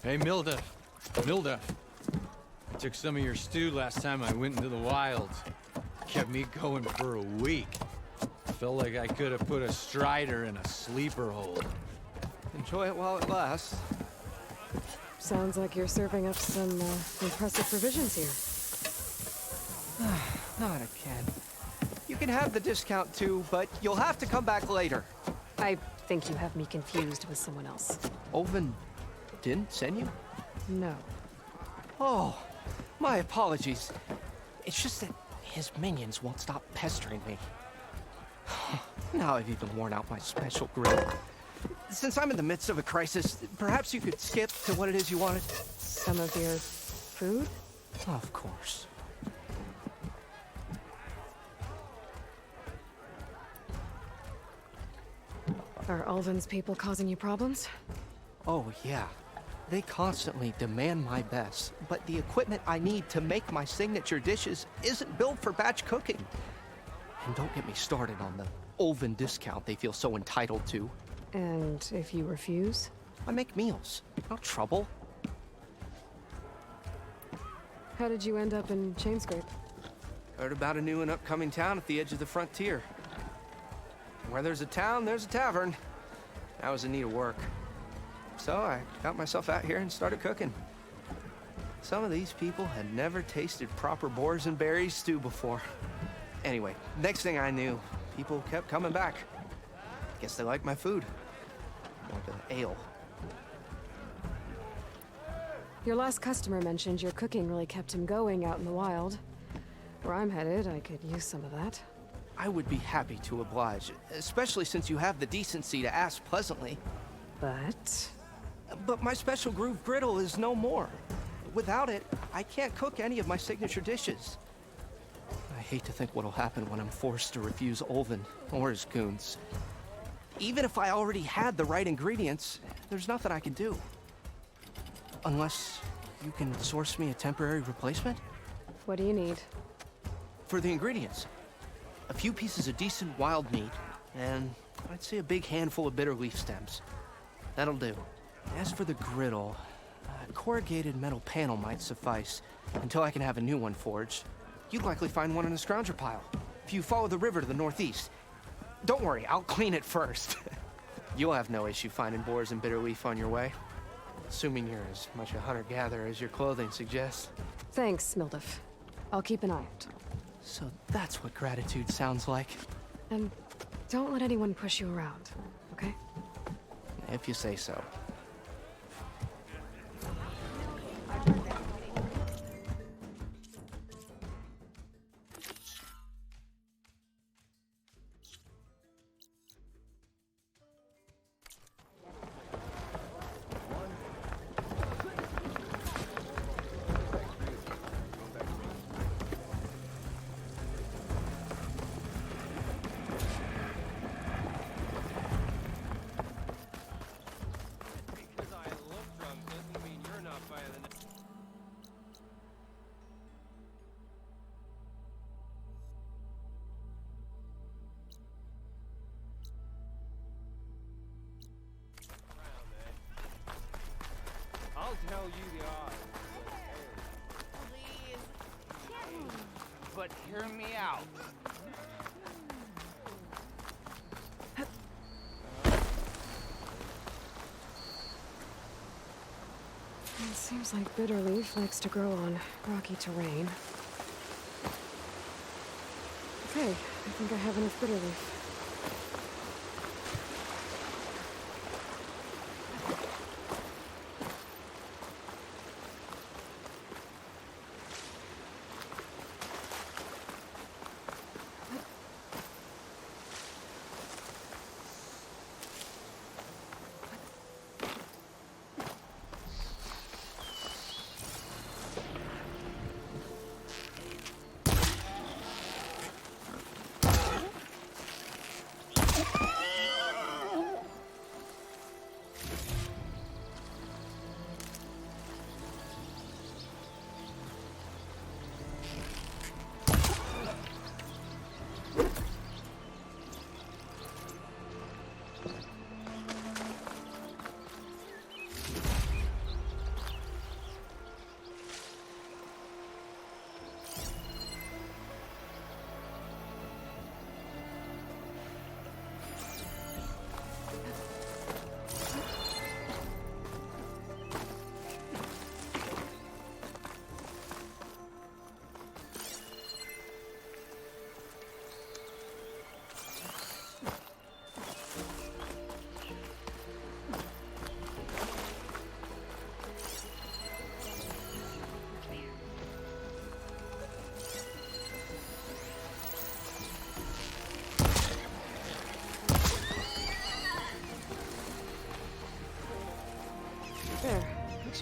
Hey, Milda. Milda. I took some of your stew last time I went into the wilds. Kept me going for a week. Felt like I could have put a strider in a sleeper hold. Enjoy it while it lasts. Sounds like you're serving up some impressive provisions here. Not again. You can have the discount too, but you'll have to come back later. I think you have me confused with someone else. Oven didn't send you? No. Oh, my apologies. It's just that his minions won't stop pestering me. Now I've even worn out my special grill. Since I'm in the midst of a crisis, perhaps you could skip to what it is you wanted? Some of your food? Of course. Are Ulvin's people causing you problems? Oh, yeah. They constantly demand my best, but the equipment I need to make my signature dishes isn't built for batch cooking. And don't get me started on the Ulvin discount they feel so entitled to. And if you refuse? I make meals, not trouble. How did you end up in Chainscrape? Heard about a new and upcoming town at the edge of the frontier. Where there's a town, there's a tavern. I was in need of work. So I got myself out here and started cooking. Some of these people had never tasted proper boars and berries stew before. Anyway, next thing I knew, people kept coming back. Guess they liked my food. Or the ale. Your last customer mentioned your cooking really kept him going out in the wild. Where I'm headed, I could use some of that. I would be happy to oblige, especially since you have the decency to ask pleasantly. But my special groove griddle is no more. Without it, I can't cook any of my signature dishes. I hate to think what'll happen when I'm forced to refuse Ulvin or his goons. Even if I already had the right ingredients, there's nothing I can do. Unless you can source me a temporary replacement? What do you need? For the ingredients, a few pieces of decent wild meat, and I'd say a big handful of bitter leaf stems. That'll do. As for the griddle, a corrugated metal panel might suffice until I can have a new one forged. You'd likely find one in a scrounger pile, if you follow the river to the northeast. Don't worry, I'll clean it first. You'll have no issue finding boars and bitter leaf on your way. Assuming you're as much a hunter-gatherer as your clothing suggests. Thanks, Mildif. I'll keep an eye out. So that's what gratitude sounds like. And don't let anyone push you around, okay? If you say so. I'll tell you the odds. Please. But hear me out. It seems like bitterleaf likes to grow on rocky terrain. Okay, I think I have enough bitterleaf.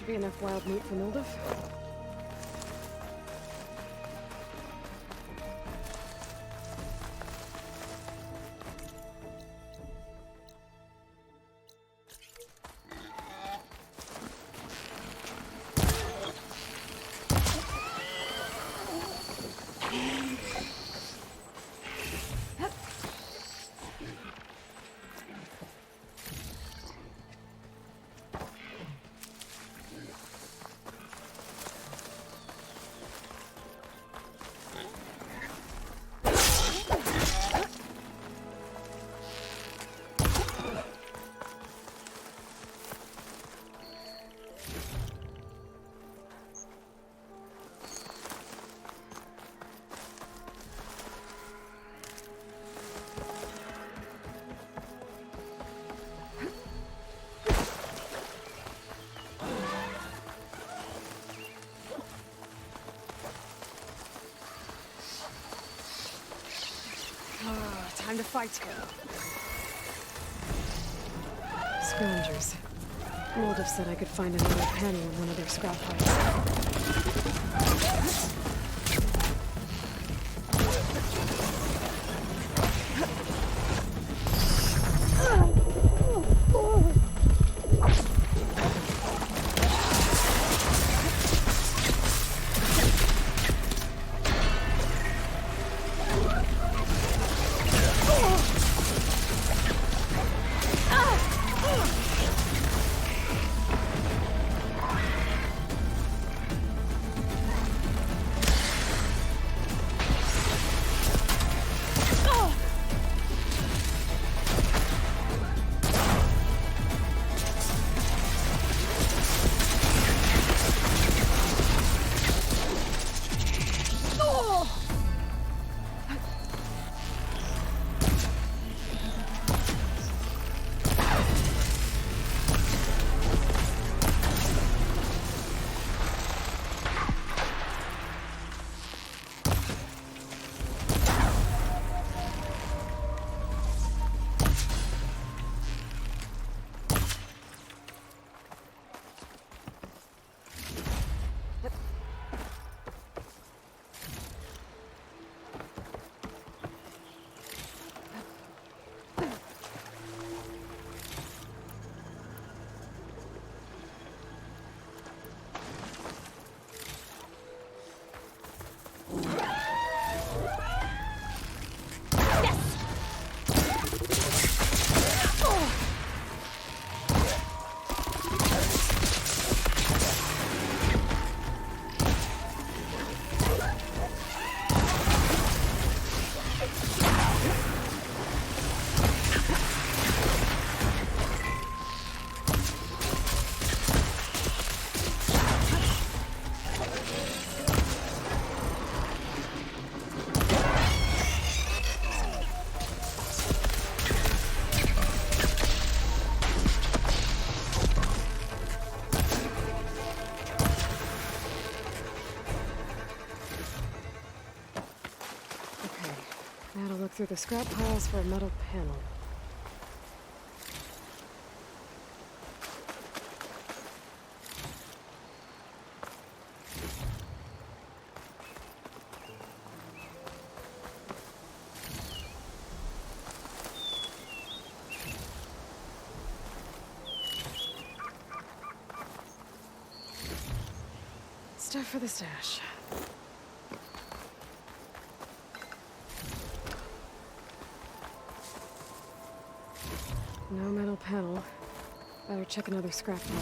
Be enough wild meat for Mildev? Time to fight. Scavengers. Mildev said I could find another panel in one of their scrap piles. Now to look through the scrap piles for a metal panel. Stuff for the stash. No metal panel. Better check another scrap pile.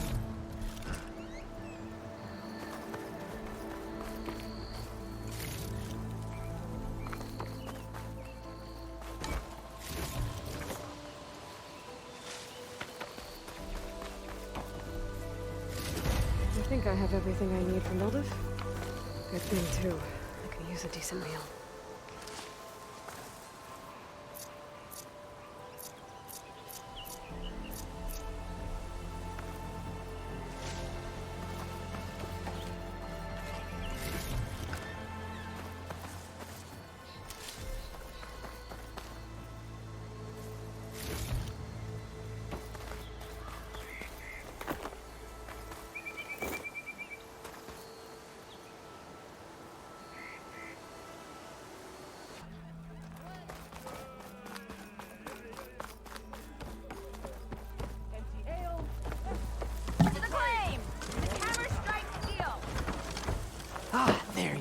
I think I have everything I need from Mildev. Good thing, too. I could use a decent meal.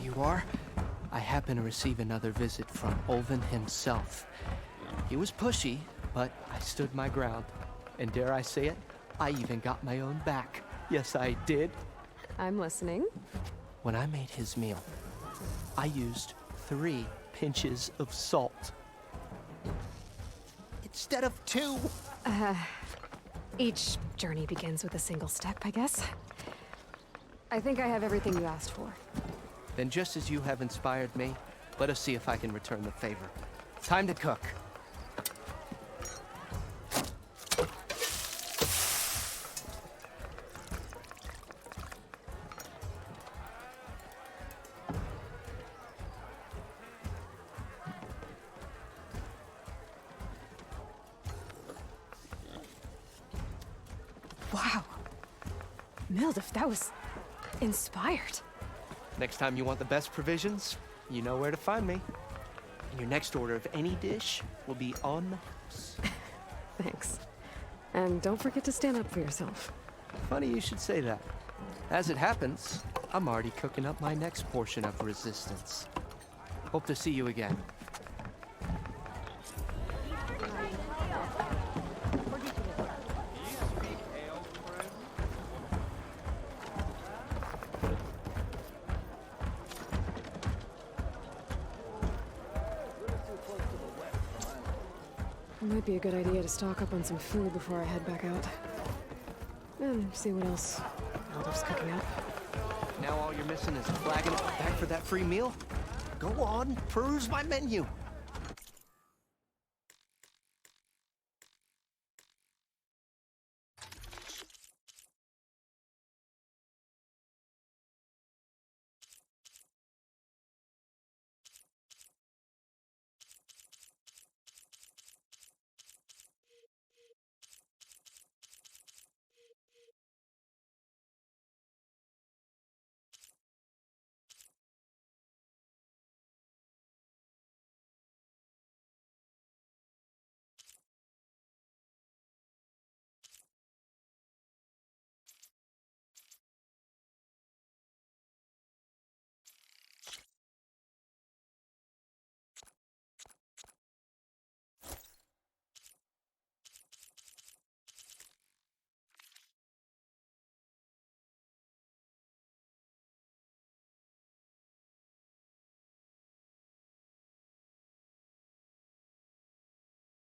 you are. I happen to receive another visit from Olvin himself. He was pushy, but I stood my ground. And dare I say it, I even got my own back. Yes, I did. I'm listening. When I made his meal, I used 3 pinches of salt. Instead of 2. Each journey begins with a single step, I guess. I think I have everything you asked for. Then just as you have inspired me, let us see if I can return the favor. Time to cook. Wow. Mildif, that was inspired. Next time you want the best provisions, you know where to find me. And your next order of any dish will be on the house. Thanks. And don't forget to stand up for yourself. Funny you should say that. As it happens, I'm already cooking up my next portion of resistance. Hope to see you again. It might be a good idea to stock up on some food before I head back out. And see what else Mildif's cooking up. Now all you're missing is flagging it back for that free meal? Go on, peruse my menu.